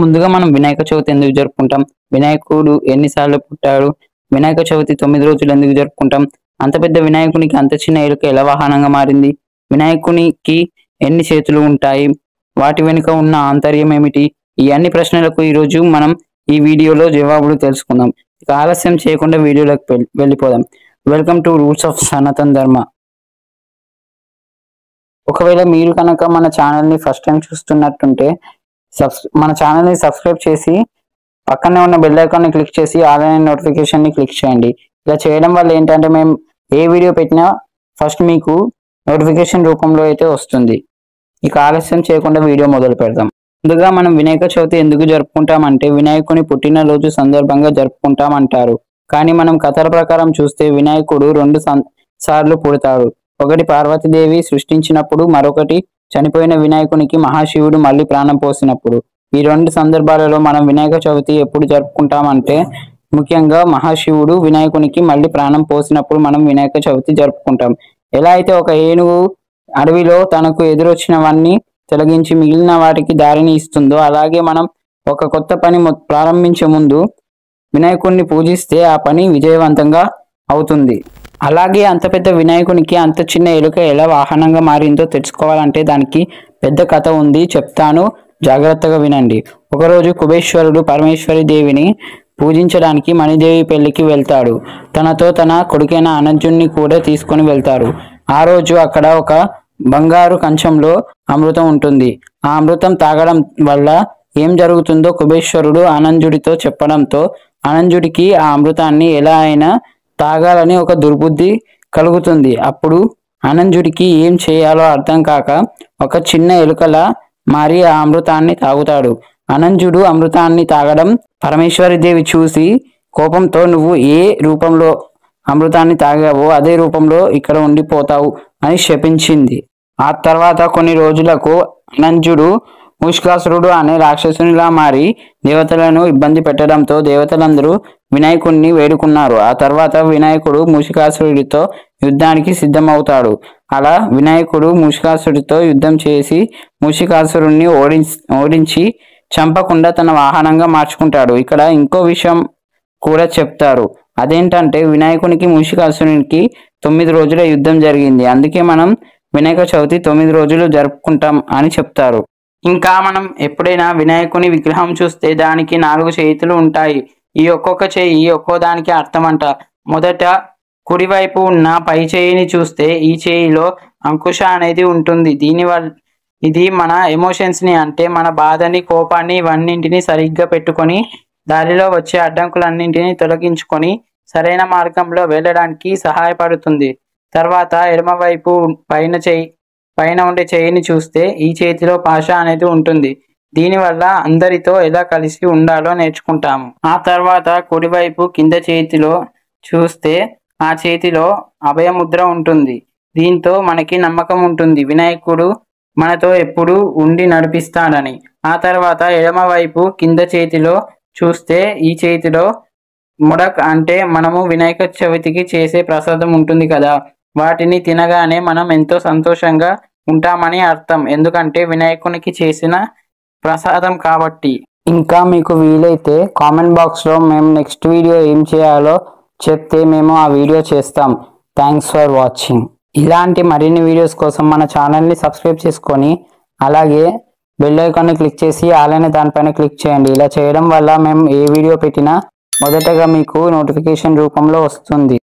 ముందుగా మనం వినాయక చవితి ఎందుకు జరుపుకుంటాం? వినాయకుడు ఎన్నిసార్లు పుట్టాడు? వినాయక చవితి 9 రోజులు ఎందుకు జరుపుకుంటాం? అంత పెద్ద వినాయకునికి అంత చిన్న ఎలుక ఎలా వాహనంగా మారింది? వినాయకునికి ఎన్ని చేతులు ఉంటాయి? వాటి వెనుక ఉన్న ఆంతర్యం ఏమిటి? ఈ అన్ని ప్రశ్నలకు ఈరోజు మనం ఈ వీడియోలో జవాబులు తెలుసుకుందాం. ఇక ఆలస్యం చేయకుండా వీడియోలోకి వెళ్ళిపోదాం. Welcome to roots of Sanatan ధర్మ. ఒకవేళ మీరు కనుక మన ఛానల్ని ఫస్ట్ టైం చూస్తున్నట్టుంటే మన ఛానల్ని సబ్స్క్రైబ్ చేసి పక్కనే ఉన్న బెల్ ఐకాన్ని క్లిక్ చేసి ఆన్లైన్ నోటిఫికేషన్ని క్లిక్ చేయండి. ఇలా చేయడం వల్ల ఏంటంటే మేము ఏ వీడియో పెట్టినా ఫస్ట్ మీకు నోటిఫికేషన్ రూపంలో అయితే వస్తుంది. ఇక ఆలస్యం చేయకుండా వీడియో మొదలు పెడదాం. ముందుగా మనం వినాయక చవితి ఎందుకు జరుపుకుంటామంటే వినాయకుని పుట్టినరోజు సందర్భంగా జరుపుకుంటామంటారు. కానీ మనం కథల ప్రకారం చూస్తే వినాయకుడు 2 సార్లు పుడతాడు. ఒకటి పార్వతీదేవి సృష్టించినప్పుడు, మరొకటి చనిపోయిన వినాయకునికి మహాశివుడు మళ్ళీ ప్రాణం పోసినప్పుడు. ఈ 2 సందర్భాలలో మనం వినాయక చవితి ఎప్పుడు జరుపుకుంటామంటే ముఖ్యంగా మహాశివుడు వినాయకునికి మళ్ళీ ప్రాణం పోసినప్పుడు మనం వినాయక చవితి జరుపుకుంటాం. ఎలా అయితే ఒక ఏనుగు అడవిలో తనకు ఎదురొచ్చినవన్నీ తొలగించి మిగిలిన వాటికి దారిని ఇస్తుందో, అలాగే మనం ఒక కొత్త పని ప్రారంభించే ముందు వినాయకుడిని పూజిస్తే ఆ పని విజయవంతంగా అవుతుంది. అలాగే అంత పెద్ద వినాయకునికి అంత చిన్న ఎలుక ఎలా వాహనంగా మారిందో తెలుసుకోవాలంటే దానికి పెద్ద కథ ఉంది, చెప్తాను, జాగ్రత్తగా వినండి. ఒకరోజు కుబేశ్వరుడు పరమేశ్వరి దేవిని పూజించడానికి మణిదేవి పెళ్లికి వెళ్తాడు. తనతో తన కొడుకైన అనంజున్ని కూడా తీసుకొని వెళ్తారు. ఆ రోజు అక్కడ ఒక బంగారు కంచంలో అమృతం ఉంటుంది. ఆ అమృతం తాగడం వల్ల ఏం జరుగుతుందో కుబేశ్వరుడు అనంజుడితో చెప్పడంతో అనంజుడికి ఆ అమృతాన్ని ఎలా అయినా తాగాలని ఒక దుర్బుద్ధి కలుగుతుంది. అప్పుడు అనంజుడికి ఏం చేయాలో అర్థం కాక ఒక చిన్న ఎలుకలా మారి ఆ అమృతాన్ని తాగుతాడు. అనంజుడు అమృతాన్ని తాగడం పరమేశ్వరీదేవి చూసి కోపంతో నువ్వు ఏ రూపంలో అమృతాన్ని తాగావో అదే రూపంలో ఇక్కడ ఉండిపోతావు అని శపించింది. ఆ తర్వాత కొన్ని రోజులకు అనంజుడు మూషికాసురుడు అనే రాక్షసునిలా మారి దేవతలను ఇబ్బంది పెట్టడంతో దేవతలందరూ వినాయకుడిని వేడుకున్నారు. ఆ తర్వాత వినాయకుడు మూషికాసురుడితో యుద్ధానికి సిద్ధమవుతాడు. అలా వినాయకుడు మూషికాసురుడితో యుద్ధం చేసి మూషికాసురుడిని ఓడించి చంపకుండా తన వాహనంగా మార్చుకుంటాడు. ఇక్కడ ఇంకో విషయం కూడా చెప్తారు. అదేంటంటే వినాయకునికి మూషికాసురునికి 9 రోజుల యుద్ధం జరిగింది. అందుకే మనం వినాయక చవితి 9 రోజులు జరుపుకుంటాం అని చెప్తారు. ఇంకా మనం ఎప్పుడైనా వినాయకుని విగ్రహం చూస్తే దానికి 4 చేతులు ఉంటాయి. ఈ ఒక్కొక్క చేయి ఒక్కో దానికి అర్థం అంట. మొదట కుడివైపు ఉన్న పై చేయిని చూస్తే ఈ చేయిలో అంకుశ అనేది ఉంటుంది. ఇది మన ఎమోషన్స్ని, అంటే మన బాధని, కోపాన్ని, ఇవన్నింటినీ సరిగ్గా పెట్టుకొని దారిలో వచ్చే అడ్డంకులన్నింటినీ తొలగించుకొని సరైన మార్గంలో వెళ్ళడానికి సహాయపడుతుంది. తర్వాత ఎడమవైపు పైన ఉండే చేయిని చూస్తే ఈ చేతిలో పాశ అనేది ఉంటుంది. దీనివల్ల అందరితో ఎలా కలిసి ఉండాలో నేర్చుకుంటాము. ఆ తర్వాత కుడివైపు కింద చేతిలో చూస్తే ఆ చేతిలో అభయముద్ర ఉంటుంది. దీంతో మనకి నమ్మకం ఉంటుంది వినాయకుడు మనతో ఎప్పుడు ఉండి నడిపిస్తాడని. ఆ తర్వాత ఎడమవైపు కింద చేతిలో చూస్తే ఈ చేతిలో ముడక్, అంటే మనము వినాయక చవితికి చేసే ప్రసాదం ఉంటుంది కదా, వాటిని తినగానే మనం ఎంతో సంతోషంగా ఉంటామని అర్థం. ఎందుకంటే వినాయకునికి చేసిన ప్రసాదం కాబట్టి. ఇంకా మీకు వీలైతే కామెంట్ బాక్స్లో మేము నెక్స్ట్ వీడియో ఏం చేయాలో చెప్తే మేము ఆ వీడియో చేస్తాం. Thanks for watching. ఇలాంటి మరిన్ని వీడియోస్ కోసం మన ఛానల్ని సబ్స్క్రైబ్ చేసుకొని అలాగే బెల్ ఐకాన్ని క్లిక్ చేసి అలానే దానిపైన క్లిక్ చేయండి. ఇలా చేయడం వల్ల మేము ఏ వీడియో పెట్టినా మొదటగా మీకు నోటిఫికేషన్ రూపంలో వస్తుంది.